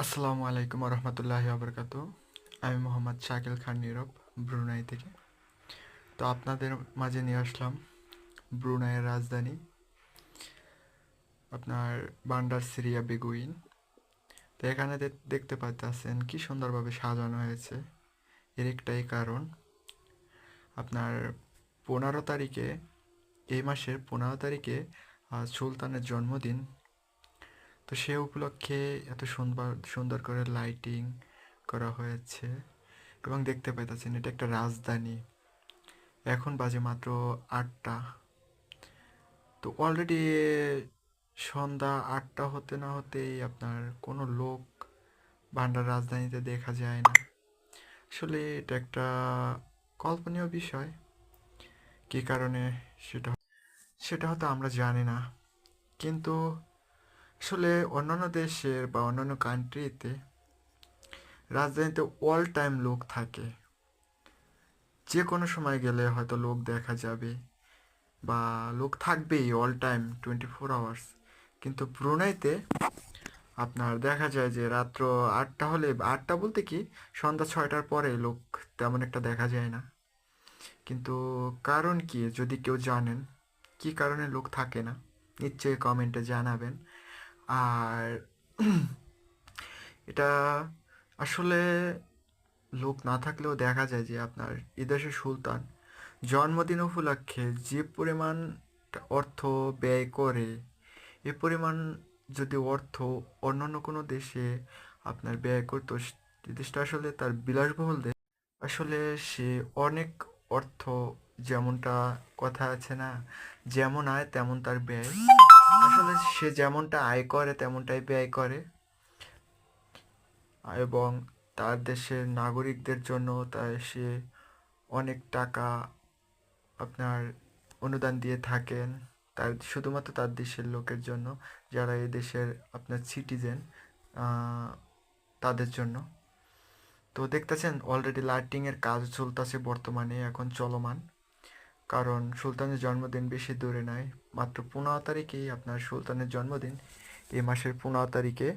আসসালামু আলাইকুম রহমতুল্লাহি আবরকাতু। আমি মোহাম্মদ শাকিল খান নীরব, ব্রুনাই থেকে। তো আপনাদের মাঝে নিয়ে আসলাম ব্রুনাইয়ের রাজধানী আপনার বান্ডার সিরিয়া বেগুইন। তো এখানে দেখতে পাচ্ছেন কি সুন্দরভাবে সাজানো হয়েছে। এর একটাই কারণ, আপনার 15 তারিখে, এই মাসের 15 তারিখে সুলতানের জন্মদিন। তো সে উপলক্ষে এত সুন্দর সুন্দর করে লাইটিং করা হয়েছে। এবং দেখতে পাইতেছেন এটা একটা রাজধানী। এখন বাজে মাত্র 8টা। তো অলরেডি সন্ধ্যা 8টা হতে না হতেই আপনার কোনো লোক ভান্ডার রাজধানীতে দেখা যায় না। আসলে এটা একটা কল্পনীয় বিষয়। কী কারণে সেটা সেটা হয়তো আমরা জানি না, কিন্তু আসলে অন্যান্য দেশের বা অন্যান্য কান্ট্রিতে রাজধানীতে অল টাইম লোক থাকে। যে কোনো সময় গেলে হয়তো লোক দেখা যাবে বা লোক থাকবেই অল টাইম 24 আওয়ার্স। কিন্তু ব্রুনাইতে আপনার দেখা যায় যে রাত্র 8টা হলে, 8টা বলতে কি সন্ধ্যা 6টার পরে লোক তেমন একটা দেখা যায় না। কিন্তু কারণ কি, যদি কেউ জানেন কি কারণে লোক থাকে না, নিশ্চয়ই কমেন্টে জানাবেন। আর এটা আসলে লোক না থাকলেও দেখা যায় যে আপনার এদেশের সুলতান জন্মদিন উপলক্ষে যে পরিমাণ অর্থ ব্যয় করে, এ পরিমাণ যদি অর্থ অন্যান্য কোনো দেশে আপনার ব্যয় করতো, যে দেশটা আসলে তার বিলাসবহুল দেশ, আসলে সে অনেক অর্থ, যেমনটা কথা আছে না, যেমন আয় তেমন তার ব্যয়। আসলে সে যেমনটা আয় করে তেমনটাই ব্যয় করে। এবং তার দেশের নাগরিকদের জন্য তাই সে অনেক টাকা আপনার অনুদান দিয়ে থাকেন, তার শুধুমাত্র তার দেশের লোকের জন্য, যারা এই দেশের আপনার সিটিজেন, তাদের জন্য। তো দেখতেছেন অলরেডি লাইটিংয়ের কাজ চলতেছে, বর্তমানে এখন চলমান। কারণ সুলতানের জন্মদিন বেশি দূরে নয়, মাত্র 15 তারিখেই আপনার সুলতানের জন্মদিন। এই মাসের 15 তারিখে,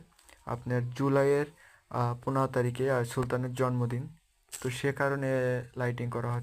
আপনার জুলাইয়ের 15 তারিখে আর সুলতানের জন্মদিন। তো সে কারণে লাইটিং করা হচ্ছে।